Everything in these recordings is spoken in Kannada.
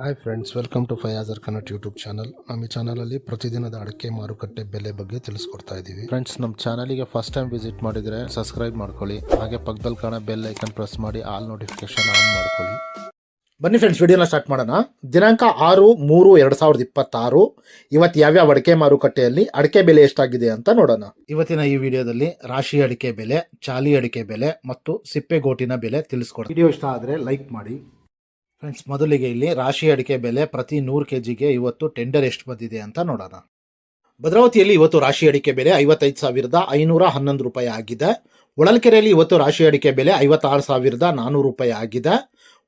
ಹಾಯ್ ಫ್ರೆಂಡ್ಸ್, ವೆಲ್ಕಮ್ ಟು ಫಯಾಜರ್ ಕನ್ನಟ್ ಯೂಟ್ಯೂಬ್ ಚಾನಲ್. ನಮ್ಮ ಈ ಚಾನಲಲ್ಲಿ ಪ್ರತಿದಿನದ ಅಡಿಕೆ ಮಾರುಕಟ್ಟೆ ಬೆಲೆ ಬಗ್ಗೆ ತಿಳಿಸ್ಕೊಡ್ತಾ ಇದ್ದೀವಿ. ಫ್ರೆಂಡ್ಸ್, ನಮ್ಮ ಚಾನಲಿಗೆ ಫಸ್ಟ್ ಟೈಮ್ ವಿಸಿಟ್ ಮಾಡಿದರೆ ಸಬ್ಸ್ಕ್ರೈಬ್ ಮಾಡ್ಕೊಳ್ಳಿ. ಹಾಗೆ ಪಕ್ಕದಲ್ಲಿ ಕಾಣೋ ಬೆಲ್ ಐಕನ್ ಪ್ರೆಸ್ ಮಾಡಿ ಆಲ್ ನೋಟಿಫಿಕೇಶನ್ ಆನ್ ಮಾಡ್ಕೊಳ್ಳಿ. ಬನ್ನಿ ಫ್ರೆಂಡ್ಸ್, ವಿಡಿಯೋನ ಸ್ಟಾರ್ಟ್ ಮಾಡೋಣ. ದಿನಾಂಕ 6/3/2026 ಇವತ್ತು ಯಾವ್ಯಾವ ಅಡಿಕೆ ಮಾರುಕಟ್ಟೆಯಲ್ಲಿ ಅಡಿಕೆ ಬೆಲೆ ಎಷ್ಟಾಗಿದೆ ಅಂತ ನೋಡೋಣ. ಇವತ್ತಿನ ಈ ವಿಡಿಯೋದಲ್ಲಿ ರಾಶಿ ಅಡಿಕೆ ಬೆಲೆ, ಚಾಲಿ ಅಡಿಕೆ ಬೆಲೆ ಮತ್ತು ಸಿಪ್ಪೆಗೋಟಿನ ಬೆಲೆ ತಿಳಿಸ್ಕೊಡ್ತೀನಿ. ವಿಡಿಯೋ ಇಷ್ಟ ಆದರೆ ಲೈಕ್ ಮಾಡಿ. ಫ್ರೆಂಡ್ಸ್, ಮೊದಲಿಗೆ ಇಲ್ಲಿ ರಾಶಿ ಅಡಿಕೆ ಬೆಲೆ ಪ್ರತಿ 100 kgಗೆ ಇವತ್ತು ಟೆಂಡರ್ ಎಷ್ಟು ಬಂದಿದೆ ಅಂತ ನೋಡೋಣ. ಭದ್ರಾವತಿಯಲ್ಲಿ ಇವತ್ತು ರಾಶಿ ಅಡಿಕೆ ಬೆಲೆ 55,511 ರೂಪಾಯಿ ಆಗಿದೆ. ಹೊಳಲ್ಕೆರೆಯಲ್ಲಿ ಇವತ್ತು ರಾಶಿ ಅಡಿಕೆ ಬೆಲೆ 56,400 ರೂಪಾಯಿ ಆಗಿದೆ.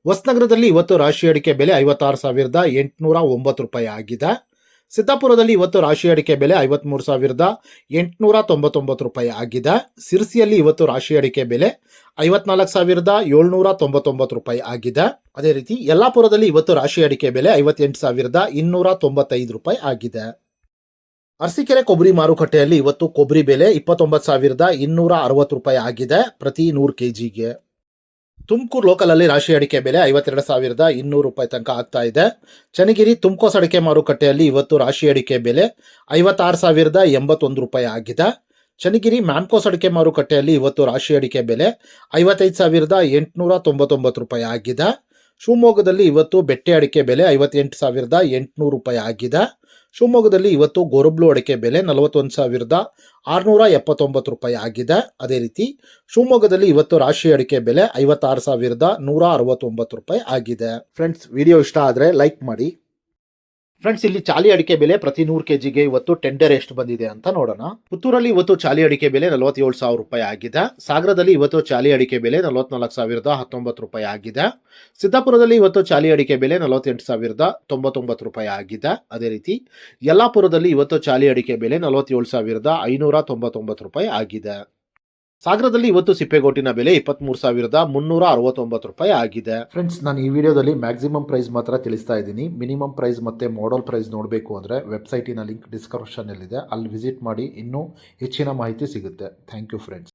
ಹೊಸನಗರದಲ್ಲಿ ಇವತ್ತು ರಾಶಿ ಅಡಿಕೆ ಬೆಲೆ 56,809 ರೂಪಾಯಿ ಆಗಿದೆ. ಸಿದ್ದಾಪುರದಲ್ಲಿ ಇವತ್ತು ರಾಶಿ ಅಡಿಕೆ ಬೆಲೆ 53,899 ರೂಪಾಯಿ ಆಗಿದೆ. ಸಿರ್ಸಿಯಲ್ಲಿ ಇವತ್ತು ರಾಶಿ ಅಡಿಕೆ ಬೆಲೆ 54,799 ರೂಪಾಯಿ ಆಗಿದೆ. ಅದೇ ರೀತಿ ಯಲ್ಲಾಪುರದಲ್ಲಿ ಇವತ್ತು ರಾಶಿ ಅಡಿಕೆ ಬೆಲೆ 58,295 ರೂಪಾಯಿ ಆಗಿದೆ. ಅರಸೀಕೆರೆ ಕೊಬ್ಬರಿ ಮಾರುಕಟ್ಟೆಯಲ್ಲಿ ಇವತ್ತು ಕೊಬ್ಬರಿ ಬೆಲೆ 29,260 ರೂಪಾಯಿ ಆಗಿದೆ ಪ್ರತಿ 100 kgಗೆ. ತುಮಕೂರು ಲೋಕಲಲ್ಲಿ ರಾಶಿ ಅಡಿಕೆ ಬೆಲೆ 52,200 ರೂಪಾಯಿ ತನಕ ಆಗ್ತಾ ಇದೆ. ಚನ್ನಗಿರಿ ತುಮಕೋಸ್ ಅಡಿಕೆ ಮಾರುಕಟ್ಟೆಯಲ್ಲಿ ಇವತ್ತು ರಾಶಿ ಅಡಿಕೆ ಬೆಲೆ 56,081 ರೂಪಾಯಿ ಆಗಿದೆ. ಚನ್ನಗಿರಿ ಮ್ಯಾನ್ಕೋಸ್ ಅಡಿಕೆ ಮಾರುಕಟ್ಟೆಯಲ್ಲಿ ಇವತ್ತು ರಾಶಿ ಅಡಿಕೆ ಬೆಲೆ 55,899 ರೂಪಾಯಿ ಆಗಿದೆ. ಶಿವಮೊಗ್ಗದಲ್ಲಿ ಇವತ್ತು ಬೆಟ್ಟೆ ಅಡಿಕೆ ಬೆಲೆ 58,800 ರೂಪಾಯಿ ಆಗಿದೆ. ಶಿವಮೊಗ್ಗದಲ್ಲಿ ಇವತ್ತು ಗೊರಬ್ಲು ಅಡಿಕೆ ಬೆಲೆ 41,679 ರೂಪಾಯಿ ಆಗಿದೆ. ಅದೇ ರೀತಿ ಶಿವಮೊಗ್ಗದಲ್ಲಿ ಇವತ್ತು ರಾಶಿ ಅಡಿಕೆ ಬೆಲೆ 56,169 ರೂಪಾಯಿ ಆಗಿದೆ. ಫ್ರೆಂಡ್ಸ್, ವಿಡಿಯೋ ಇಷ್ಟ ಆದರೆ ಲೈಕ್ ಮಾಡಿ. ಫ್ರೆಂಡ್ಸ್, ಇಲ್ಲಿ ಚಾಲಿ ಅಡಿಕೆ ಬೆಲೆ ಪ್ರತಿ 100 kgಗೆ ಇವತ್ತು ಟೆಂಡರ್ ಎಷ್ಟು ಬಂದಿದೆ ಅಂತ ನೋಡೋಣ. ಪುತ್ತೂರಲ್ಲಿ ಇವತ್ತು ಚಾಲಿ ಅಡಿಕೆ ಬೆಲೆ 47,000 ರೂಪಾಯಿ ಆಗಿದೆ. ಸಾಗರದಲ್ಲಿ ಇವತ್ತು ಚಾಲಿ ಅಡಿಕೆ ಬೆಲೆ 44,019 ರೂಪಾಯಿ ಆಗಿದೆ. ಸಿದ್ದಾಪುರದಲ್ಲಿ ಇವತ್ತು ಚಾಲಿ ಅಡಿಕೆ ಬೆಲೆ 48,099 ರೂಪಾಯಿ ಆಗಿದೆ. ಅದೇ ರೀತಿ ಯಲ್ಲಾಪುರದಲ್ಲಿ ಇವತ್ತು ಚಾಲಿ ಅಡಿಕೆ ಬೆಲೆ 47,599 ರೂಪಾಯಿ ಆಗಿದೆ. ಸಾಗರದಲ್ಲಿ ಇವತ್ತು ಸಿಪ್ಪೆಗೋಟಿನ ಬೆಲೆ 23,369 ರೂಪಾಯಿ ಆಗಿದೆ. ಫ್ರೆಂಡ್ಸ್, ನಾನು ಈ ವಿಡಿಯೋದಲ್ಲಿ ಮ್ಯಾಕ್ಸಿಮಮ್ ಪ್ರೈಸ್ ಮಾತ್ರ ತಿಳಿಸ್ತಾ ಇದ್ದೀನಿ. ಮಿನಿಮಮ್ ಪ್ರೈಸ್ ಮತ್ತು ಮಾಡಲ್ ಪ್ರೈಸ್ ನೋಡಬೇಕು ಅಂದರೆ ವೆಬ್ಸೈಟಿನ ಲಿಂಕ್ ಡಿಸ್ಕ್ರಿಪ್ಷನಲ್ಲಿದೆ, ಅಲ್ಲಿ ವಿಸಿಟ್ ಮಾಡಿ ಇನ್ನೂ ಹೆಚ್ಚಿನ ಮಾಹಿತಿ ಸಿಗುತ್ತೆ. Thank you friends.